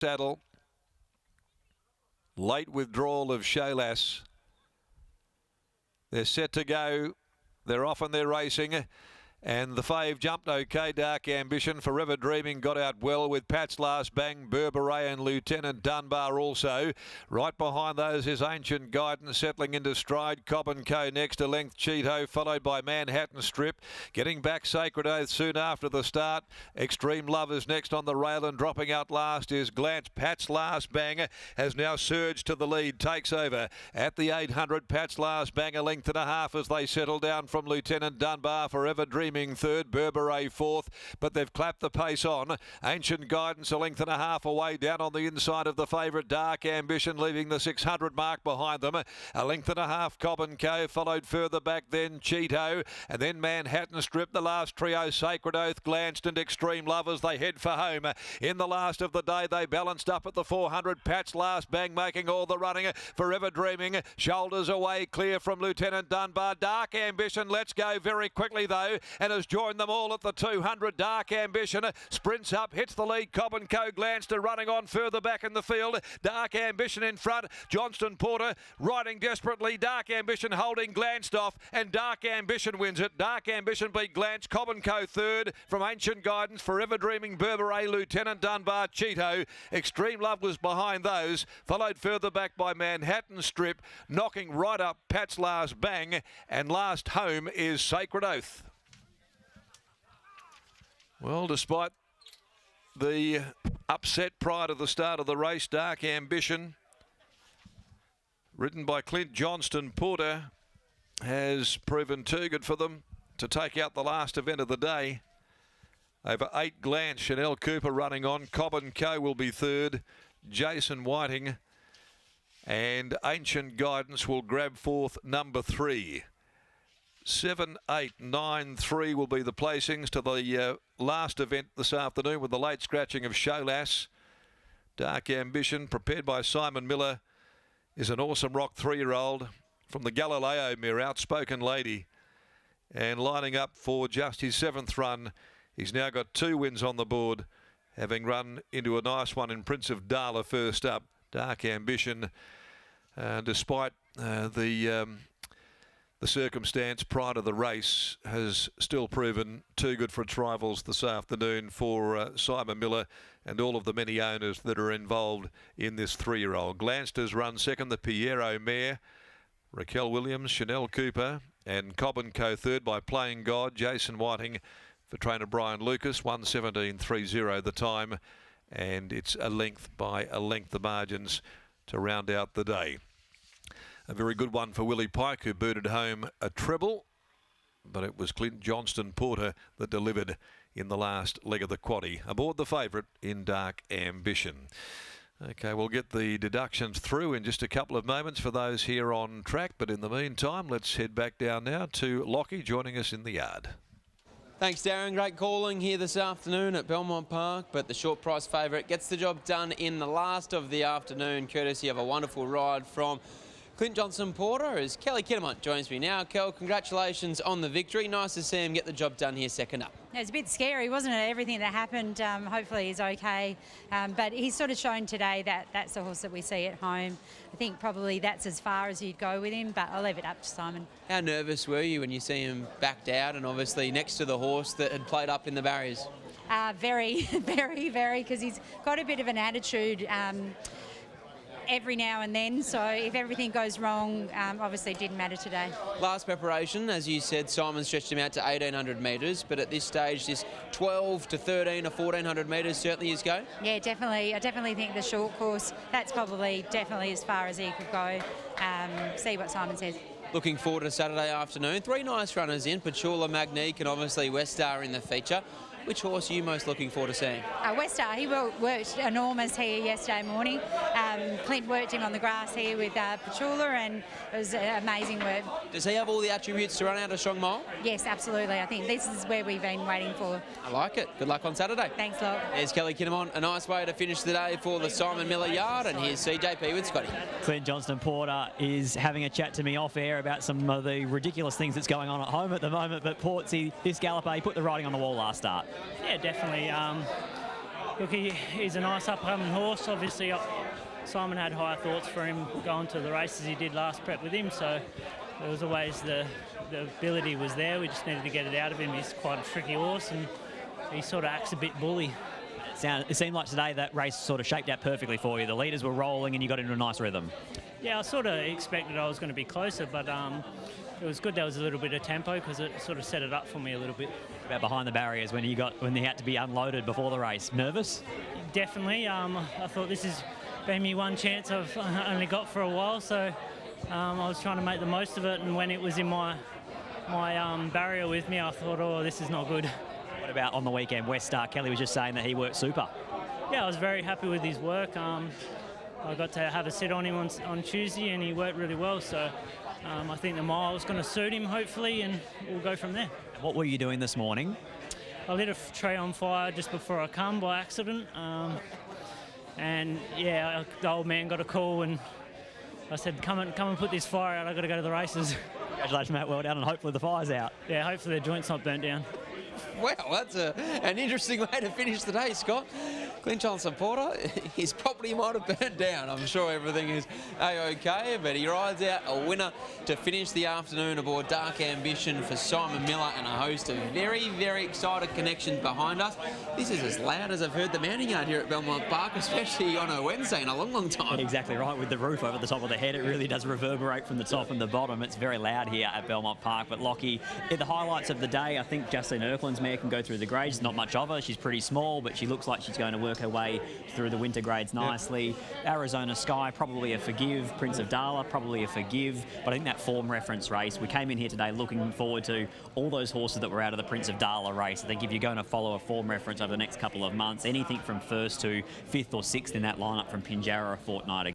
saddle. Late withdrawal of Sholas. They're set to go. They're off and they're racing. And the fave jumped okay. Dark Ambition, Forever Dreaming got out well with Pat's Last Bang, Berberay and Lieutenant Dunbar also. Right behind those is Ancient Guidance settling into stride. Cobb and Co next, a length Cheeto, followed by Manhattan Strip. Getting back Sacred Oath soon after the start. Extreme Love is next on the rail, and dropping out last is Glance. Pat's Last Bang has now surged to the lead, takes over at the 800. Pat's Last Bang a length and a half as they settle down from Lieutenant Dunbar. Forever Dreaming third, Berberay fourth, but they've clapped the pace on. Ancient Guidance a length and a half away down on the inside of the favourite Dark Ambition, leaving the 600 mark behind them. A length and a half, Cobb and Co, followed further back then Cheeto, and then Manhattan Strip. The last trio, Sacred Oath, Glanced and Extreme Love as they head for home. In the last of the day, they balanced up at the 400. Pat's Last Bang making all the running. Forever Dreaming, shoulders away, clear from Lieutenant Dunbar. Dark Ambition, let's go very quickly though, and has joined them all at the 200. Dark Ambition sprints up, hits the lead. Cobb and Co, Glanced are running on further back in the field. Dark Ambition in front. Johnston Porter riding desperately. Dark Ambition holding Glanced off, and Dark Ambition wins it. Dark Ambition beat Glanced. Cobb and Co third from Ancient Guidance. Forever Dreaming, Berberay, Lieutenant Dunbar, Cheeto. Extreme Love was behind those, followed further back by Manhattan Strip, knocking right up Pat's Last Bang, and last home is Sacred Oath. Well, despite the upset prior to the start of the race, Dark Ambition, ridden by Clint Johnston Porter, has proven too good for them to take out the last event of the day. Over 8, Glance, Chanel Cooper running on. Cobb and Co will be third. Jason Whiting and Ancient Guidance will grab fourth, number 3. 7, 8, 9, 3 will be the placings to the last event this afternoon, with the late scratching of Sholas. Dark Ambition, prepared by Simon Miller, is an awesome rock 3-year-old from the Galileo Mirror, Outspoken Lady. And lining up for just his 7th run, he's now got 2 wins on the board, having run into a nice one in Prince of Darla first up. Dark Ambition, despite the circumstance prior to the race, has still proven too good for its rivals this afternoon for Simon Miller and all of the many owners that are involved in this 3-year-old. Glanced has run second, the Piero mare. Raquel Williams, Chanel Cooper and Cobb and Co third by Playing God. Jason Whiting for trainer Brian Lucas, 1:17.30 the time, and it's a length by a length the margins to round out the day. A very good one for Willie Pike, who booted home a treble, but it was Clint Johnston Porter that delivered in the last leg of the quaddie, aboard the favourite in Dark Ambition. Okay, we'll get the deductions through in just a couple of moments for those here on track, but in the meantime, let's head back down now to Lockie joining us in the yard. Thanks, Darren. Great calling here this afternoon at Belmont Park, but the short price favourite gets the job done in the last of the afternoon, courtesy of a wonderful ride from Clint Johnston Porter, as Kelly Kinnamont joins me now. Kel, congratulations on the victory. Nice to see him get the job done here second up. It was a bit scary, wasn't it? Everything that happened, hopefully he's okay. But he's sort of shown today that that's the horse that we see at home. I think probably that's as far as you'd go with him, but I'll leave it up to Simon. How nervous were you when you see him backed out and obviously next to the horse that had played up in the barriers? Very, very, because he's got a bit of an attitude every now and then, so if everything goes wrong, obviously it didn't matter today. Last preparation, as you said, Simon stretched him out to 1,800 metres, but at this stage, this 12 to 13 or 1,400 metres certainly is go? Yeah, definitely. I definitely think the short course, that's probably definitely as far as he could go. See what Simon says. Looking forward to Saturday afternoon. 3 nice runners in, Petula, Magnique and obviously West Star in the feature. Which horse are you most looking forward to seeing? West Star, he worked enormous here yesterday morning. Clint worked him on the grass here with Petula, and it was amazing work. Does he have all the attributes to run out a strong mile? Yes, absolutely. I think this is where we've been waiting for. I like it. Good luck on Saturday. Thanks, Locke. There's Kelly Kinnamont. A nice way to finish the day for the Simon Miller yard, and here's CJP with Scotty. Clint Johnston Porter is having a chat to me off air about some of the ridiculous things that's going on at home at the moment, but Portsy, this galloper, he put the writing on the wall last start. Yeah, definitely. Look, he's a nice up-and-coming horse. Obviously, Simon had higher thoughts for him going to the races he did last prep with him, so there was always the ability was there. We just needed to get it out of him. He's quite a tricky horse, and he sort of acts a bit bully. It seemed like today that race sort of shaped out perfectly for you. The leaders were rolling and you got into a nice rhythm. Yeah, I sort of expected I was going to be closer, but it was good there was a little bit of tempo because it sort of set it up for me a little bit. About behind the barriers when they had to be unloaded before the race. Nervous? Definitely. I thought this has been me one chance I've only got for a while, so I was trying to make the most of it, and when it was in my barrier with me, I thought, oh, this is not good. What about on the weekend? West Star Kelly was just saying that he worked super. Yeah, I was very happy with his work. I got to have a sit on him on Tuesday, and he worked really well, so I think the mile is going to suit him, hopefully, and we'll go from there. What were you doing this morning? I lit a tray on fire just before I come by accident, and yeah, the old man got a call, and I said, come and put this fire out, I've got to go to the races. Congratulations, Matt, well done, and hopefully the fire's out. Yeah, hopefully the joint's not burnt down. Wow, that's an interesting way to finish the day, Scott. Clinchon supporter, his property might have burnt down. I'm sure everything is A-OK, but he rides out a winner to finish the afternoon aboard Dark Ambition for Simon Miller and a host of very, very excited connections behind us. This is as loud as I've heard the mounting yard here at Belmont Park, especially on a Wednesday in a long, long time. Exactly right, with the roof over the top of the head, it really does reverberate from the top and the bottom. It's very loud here at Belmont Park, but Lockie, the highlights of the day, I think Justine Erkland's mare can go through the grades. Not much of her, she's pretty small, but she looks like she's going to work her way through the winter grades nicely. Yep. Arizona Sky, probably a forgive. Prince of Darla, probably a forgive. But I think that form reference race, we came in here today looking forward to all those horses that were out of the Prince of Darla race. I think if you're going to follow a form reference over the next couple of months, anything from first to fifth or sixth in that lineup from Pinjarra a fortnight ago.